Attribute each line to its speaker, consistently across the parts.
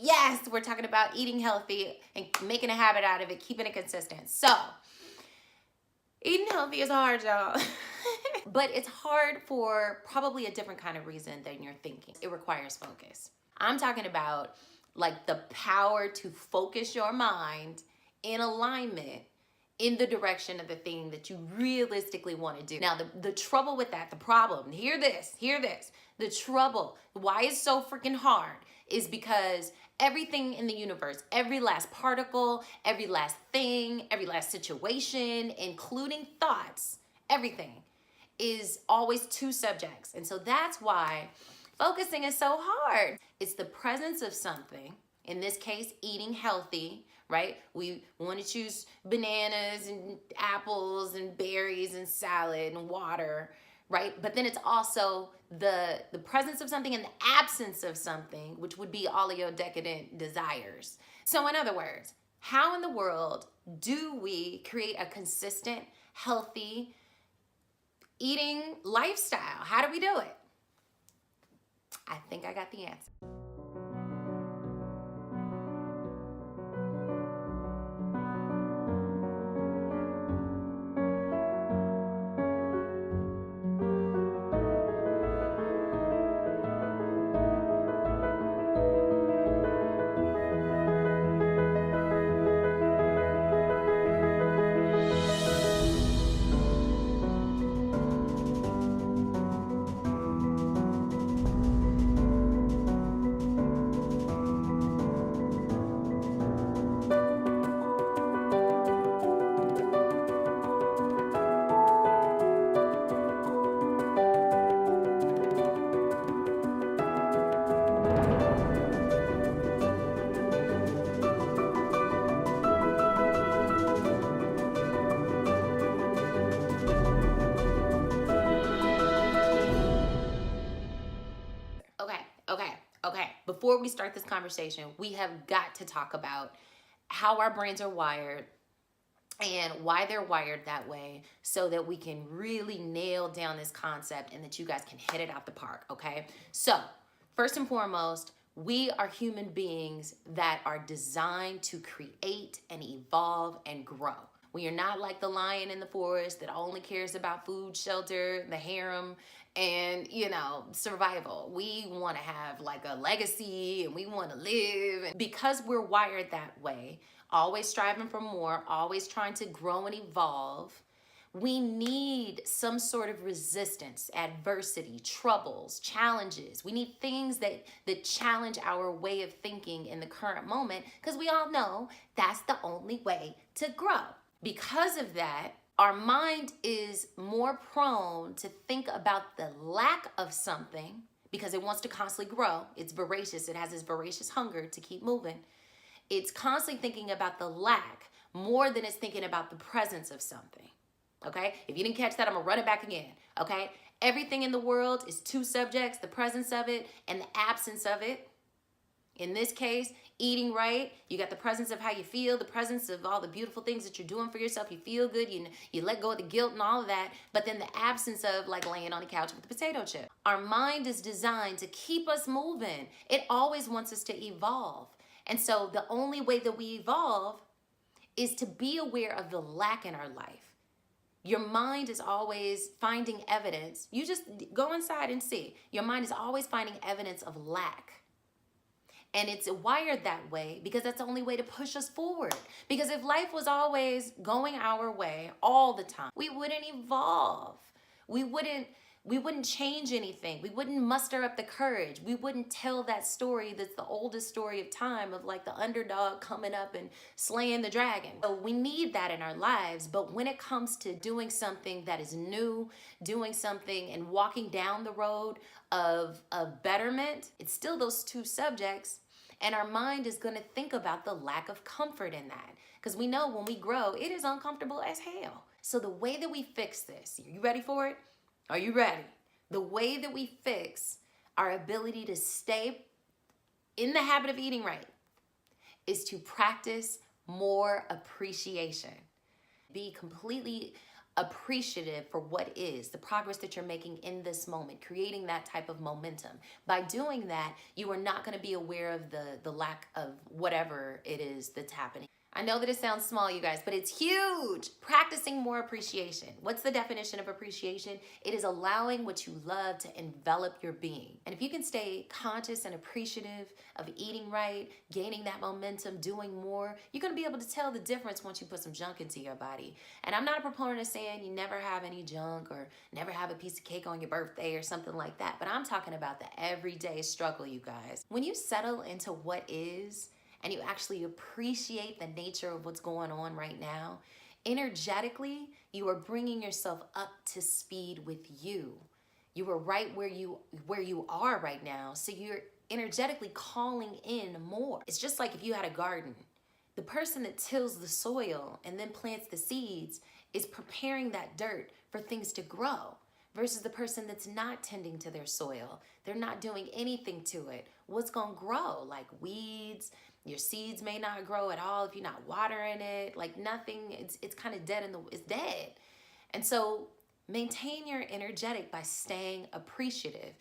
Speaker 1: Yes, we're talking about eating healthy and making a habit out of it, keeping it consistent. So, eating healthy is hard, y'all. But it's hard for probably a different kind of reason than you're thinking. It requires focus. I'm talking about like the power to focus your mind in alignment in the direction of the thing that you realistically want to do. Now, the trouble with that, the problem, hear this. The trouble, why it's so freaking hard is because everything in the universe, every last particle, every last thing, every last situation, including thoughts, everything is always two subjects. And so that's why focusing is so hard. It's the presence of something, in this case, eating healthy, right? We want to choose bananas and apples and berries and salad and water, right? But then it's also the presence of something and the absence of something, which would be all of your decadent desires. So in other words, how in the world do we create a consistent, healthy eating lifestyle? How do we do it? I think I got the answer. Okay. Before we start this conversation, we have got to talk about how our brains are wired and why they're wired that way so that we can really nail down this concept and that you guys can hit it out the park, okay? So, first and foremost, we are human beings that are designed to create and evolve and grow. We are not like the lion in the forest that only cares about food, shelter, the harem, and, survival. We want to have like a legacy and we want to live. And because we're wired that way, always striving for more, always trying to grow and evolve, we need some sort of resistance, adversity, troubles, challenges. We need things that challenge our way of thinking in the current moment because we all know that's the only way to grow. Because of that, our mind is more prone to think about the lack of something because it wants to constantly grow. It's voracious. It has this voracious hunger to keep moving. It's constantly thinking about the lack more than it's thinking about the presence of something. Okay? If you didn't catch that, I'm going to run it back again. Okay? Everything in the world is two subjects, the presence of it and the absence of it. In this case, eating right, you got the presence of how you feel, the presence of all the beautiful things that you're doing for yourself. You feel good, you let go of the guilt and all of that, but then the absence of like laying on the couch with a potato chip. Our mind is designed to keep us moving. It always wants us to evolve. And so the only way that we evolve is to be aware of the lack in our life. Your mind is always finding evidence. You just go inside and see. Your mind is always finding evidence of lack. And it's wired that way because that's the only way to push us forward. Because if life was always going our way all the time, we wouldn't evolve. We wouldn't change anything. We wouldn't muster up the courage. We wouldn't tell that story that's the oldest story of time of like the underdog coming up and slaying the dragon. So we need that in our lives. But when it comes to doing something that is new, doing something and walking down the road of betterment, it's still those two subjects. And our mind is going to think about the lack of comfort in that. Because we know when we grow, it is uncomfortable as hell. So the way that we fix this, are you ready for it? Are you ready? The way that we fix our ability to stay in the habit of eating right is to practice more appreciation. Be completely appreciative for what is, the progress that you're making in this moment, creating that type of momentum. By doing that, you are not going to be aware of the lack of whatever it is that's happening. I know that it sounds small, you guys, but it's huge. Practicing more appreciation. What's the definition of appreciation? It is allowing what you love to envelop your being. And if you can stay conscious and appreciative of eating right, gaining that momentum, doing more, you're going to be able to tell the difference once you put some junk into your body. And I'm not a proponent of saying you never have any junk or never have a piece of cake on your birthday or something like that. But I'm talking about the everyday struggle, you guys. When you settle into what is, and you actually appreciate the nature of what's going on right now, energetically, you are bringing yourself up to speed with you. You are right where you are right now, so you're energetically calling in more. It's just like if you had a garden. The person that tills the soil and then plants the seeds is preparing that dirt for things to grow, versus the person that's not tending to their soil. They're not doing anything to it. What's gonna grow? Like weeds. Your seeds may not grow at all if you're not watering it. Like nothing, it's kind of dead it's dead. And so maintain your energetic by staying appreciative.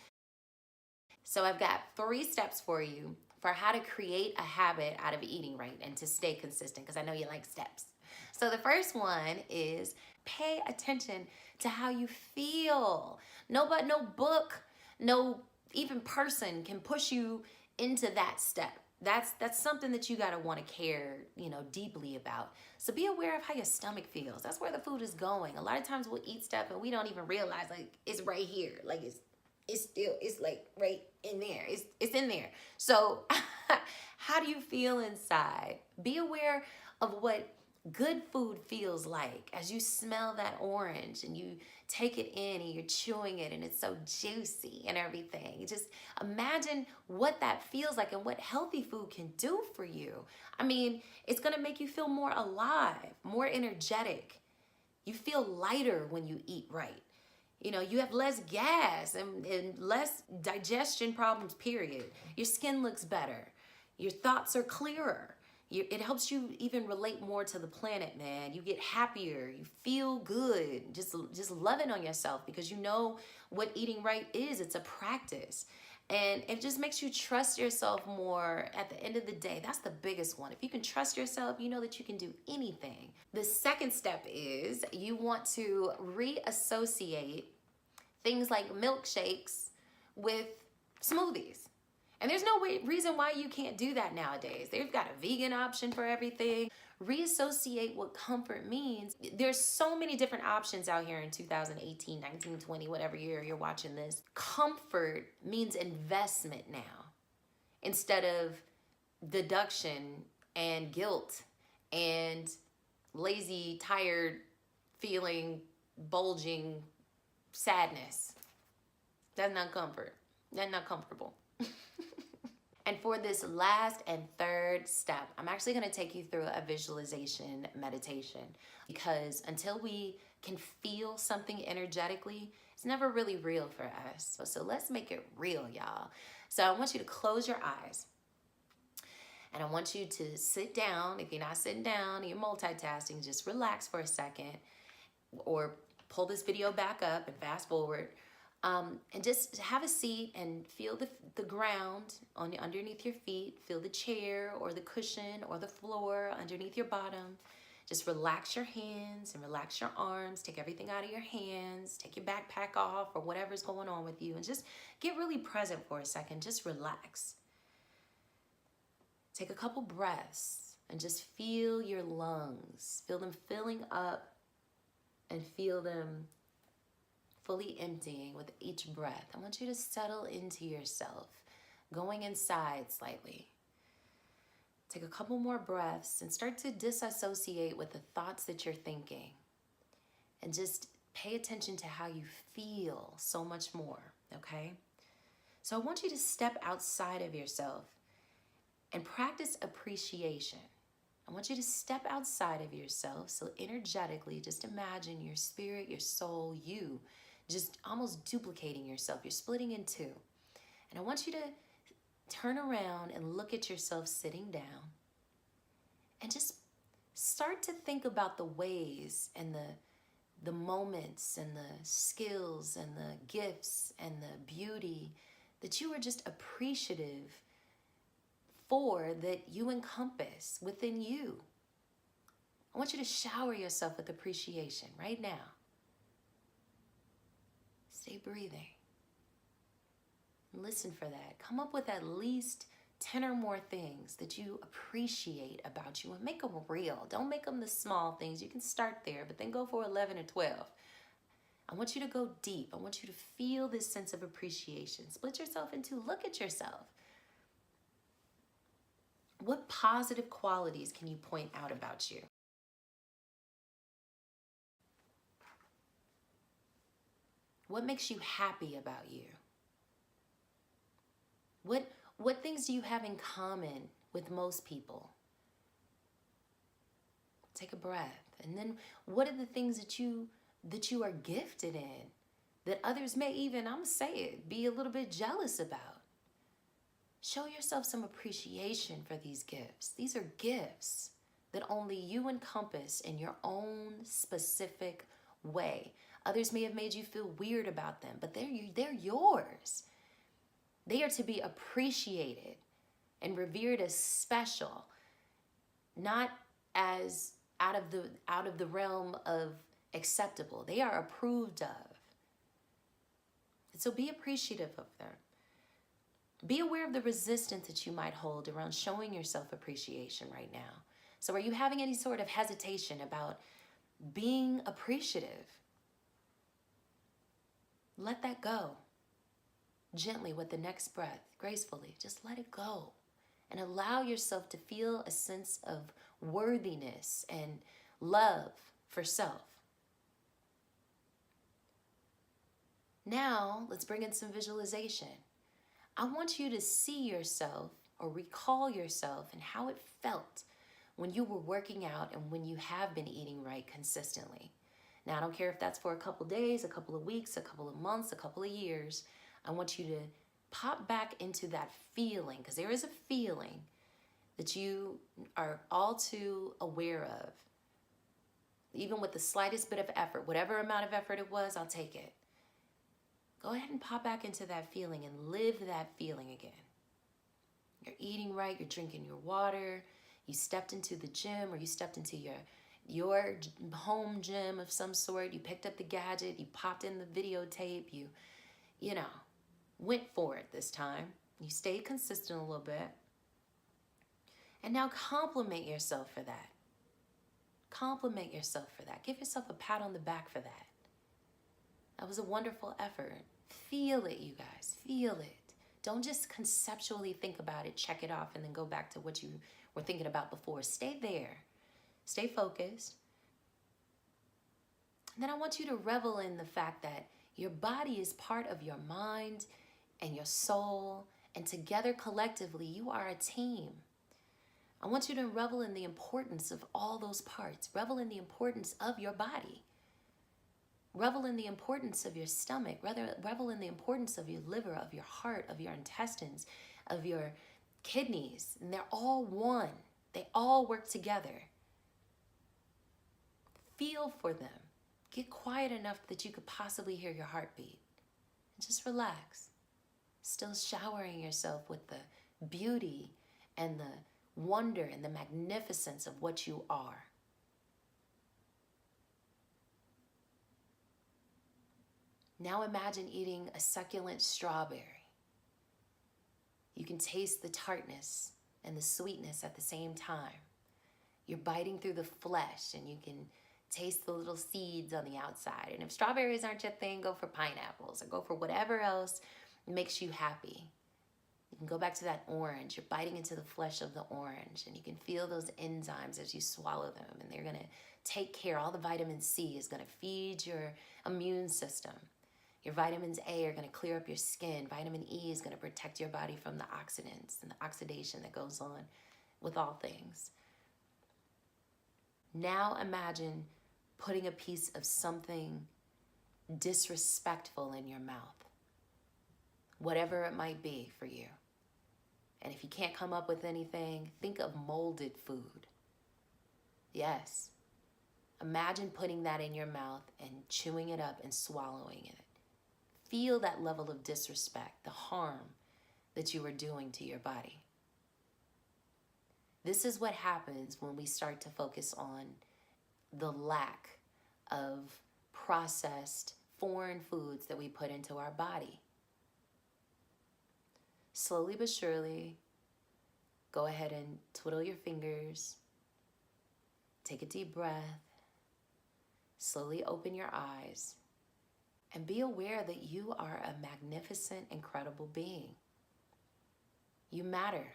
Speaker 1: So I've got 3 steps for you for how to create a habit out of eating right and to stay consistent, because I know you like steps. So the first one is pay attention to how you feel. No book, no even person can push you into that step. That's something that you gotta want to care, deeply about. So be aware of how your stomach feels. That's where the food is going. A lot of times we'll eat stuff and we don't even realize like it's right here. Like it's like right in there. It's in there. So how do you feel inside? Be aware of what good food feels like as you smell that orange and you take it in and you're chewing it and it's so juicy and everything. Just imagine what that feels like and what healthy food can do for you. I mean, it's gonna make you feel more alive, more energetic. You feel lighter when you eat right. You have less gas and less digestion problems, period. Your skin looks better. Your thoughts are clearer. It helps you even relate more to the planet, man. You get happier. You feel good. Just loving on yourself, because you know what eating right is. It's a practice. And it just makes you trust yourself more at the end of the day. That's the biggest one. If you can trust yourself, you know that you can do anything. The second step is you want to reassociate things like milkshakes with smoothies. And there's no reason why you can't do that nowadays. They've got a vegan option for everything. Reassociate what comfort means. There's so many different options out here in 2018, 19, 20, whatever year you're watching this. Comfort means investment now, instead of deduction and guilt and lazy, tired, feeling, bulging sadness. That's not comfort. That's not comfortable. And for this last and third step, I'm actually going to take you through a visualization meditation, because until we can feel something energetically, it's never really real for us. So let's make it real, y'all. So I want you to close your eyes, and I want you to sit down. If you're not sitting down, you're multitasking, just relax for a second, or pull this video back up and fast forward. And just have a seat and feel the ground underneath your feet. Feel the chair or the cushion or the floor underneath your bottom. Just relax your hands and relax your arms. Take everything out of your hands. Take your backpack off or whatever's going on with you. And just get really present for a second. Just relax. Take a couple breaths and just feel your lungs. Feel them filling up and feel them fully emptying with each breath. I want you to settle into yourself, going inside slightly. Take a couple more breaths and start to disassociate with the thoughts that you're thinking. And just pay attention to how you feel so much more, okay? So I want you to step outside of yourself and practice appreciation. I want you to step outside of yourself. So energetically, just imagine your spirit, your soul, you, just almost duplicating yourself. You're splitting in two. And I want you to turn around and look at yourself sitting down and just start to think about the ways and the moments and the skills and the gifts and the beauty that you are just appreciative for, that you encompass within you. I want you to shower yourself with appreciation right now. Stay breathing. Listen for that. Come up with at least 10 or more things that you appreciate about you and make them real. Don't make them the small things. You can start there, but then go for 11 or 12. I want you to go deep. I want you to feel this sense of appreciation. Split yourself in two. Look at yourself. What positive qualities can you point out about you? What makes you happy about you? What things do you have in common with most people? Take a breath. And then what are the things that you are gifted in that others may even, I'm gonna say it, be a little bit jealous about? Show yourself some appreciation for these gifts. These are gifts that only you encompass in your own specific way. Others may have made you feel weird about them, but they're yours. They are to be appreciated and revered as special, not as out of the realm of acceptable. They are approved of. And so be appreciative of them. Be aware of the resistance that you might hold around showing yourself appreciation right now. So are you having any sort of hesitation about being appreciative? Let that go. Gently with the next breath, gracefully, just let it go. And allow yourself to feel a sense of worthiness and love for self. Now, let's bring in some visualization. I want you to see yourself or recall yourself and how it felt when you were working out and when you have been eating right consistently. Now, I don't care if that's for a couple days, a couple of weeks, a couple of months, a couple of years. I want you to pop back into that feeling, because there is a feeling that you are all too aware of. Even with the slightest bit of effort, whatever amount of effort it was, I'll take it. Go ahead and pop back into that feeling and live that feeling again. You're eating right, you're drinking your water, you stepped into the gym or you stepped into your home gym of some sort, you picked up the gadget, you popped in the videotape, you went for it this time. You stayed consistent a little bit. And now compliment yourself for that. Compliment yourself for that. Give yourself a pat on the back for that. That was a wonderful effort. Feel it, you guys. Feel it. Don't just conceptually think about it, check it off, and then go back to what you were thinking about before. Stay there. Stay focused. And then I want you to revel in the fact that your body is part of your mind and your soul, and together collectively, you are a team. I want you to revel in the importance of all those parts. Revel in the importance of your body. Revel in the importance of your stomach. Revel in the importance of your liver, of your heart, of your intestines, of your kidneys. And they're all one. They all work together. Feel for them. Get quiet enough that you could possibly hear your heartbeat. And just relax. Still showering yourself with the beauty and the wonder and the magnificence of what you are. Now imagine eating a succulent strawberry. You can taste the tartness and the sweetness at the same time. You're biting through the flesh and you can taste the little seeds on the outside. And if strawberries aren't your thing, go for pineapples or go for whatever else makes you happy. You can go back to that orange. You're biting into the flesh of the orange and you can feel those enzymes as you swallow them, and they're going to take care. All the vitamin C is going to feed your immune system. Your vitamins A are going to clear up your skin. Vitamin E is going to protect your body from the oxidants and the oxidation that goes on with all things. Now imagine putting a piece of something disrespectful in your mouth, whatever it might be for you. And if you can't come up with anything, think of molded food. Yes, Imagine putting that in your mouth and chewing it up and swallowing it. Feel that level of disrespect, the harm that you are doing to your body. This is what happens when we start to focus on the lack of processed foreign foods that we put into our body. Slowly but surely, go ahead and twiddle your fingers. Take a deep breath. Slowly open your eyes and be aware that you are a magnificent, incredible being. You matter.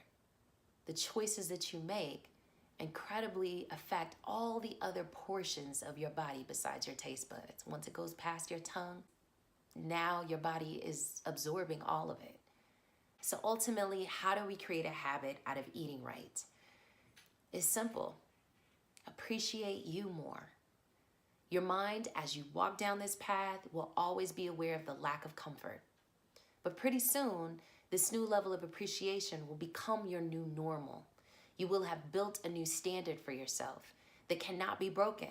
Speaker 1: The choices that you make incredibly affect all the other portions of your body besides your taste buds. Once it goes past your tongue, now your body is absorbing all of it. So ultimately, how do we create a habit out of eating right? It's simple. Appreciate you more. Your mind, as you walk down this path, will always be aware of the lack of comfort. But pretty soon, this new level of appreciation will become your new normal. You will have built a new standard for yourself that cannot be broken.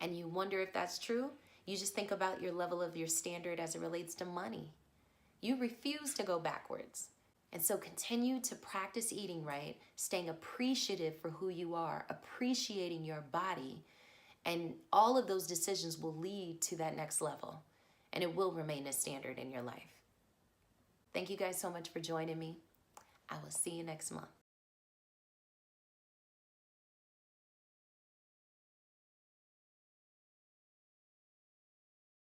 Speaker 1: And you wonder if that's true? You just think about your level of your standard as it relates to money. You refuse to go backwards. And so continue to practice eating right, staying appreciative for who you are, appreciating your body, and all of those decisions will lead to that next level, and it will remain a standard in your life. Thank you guys so much for joining me. I will see you next month.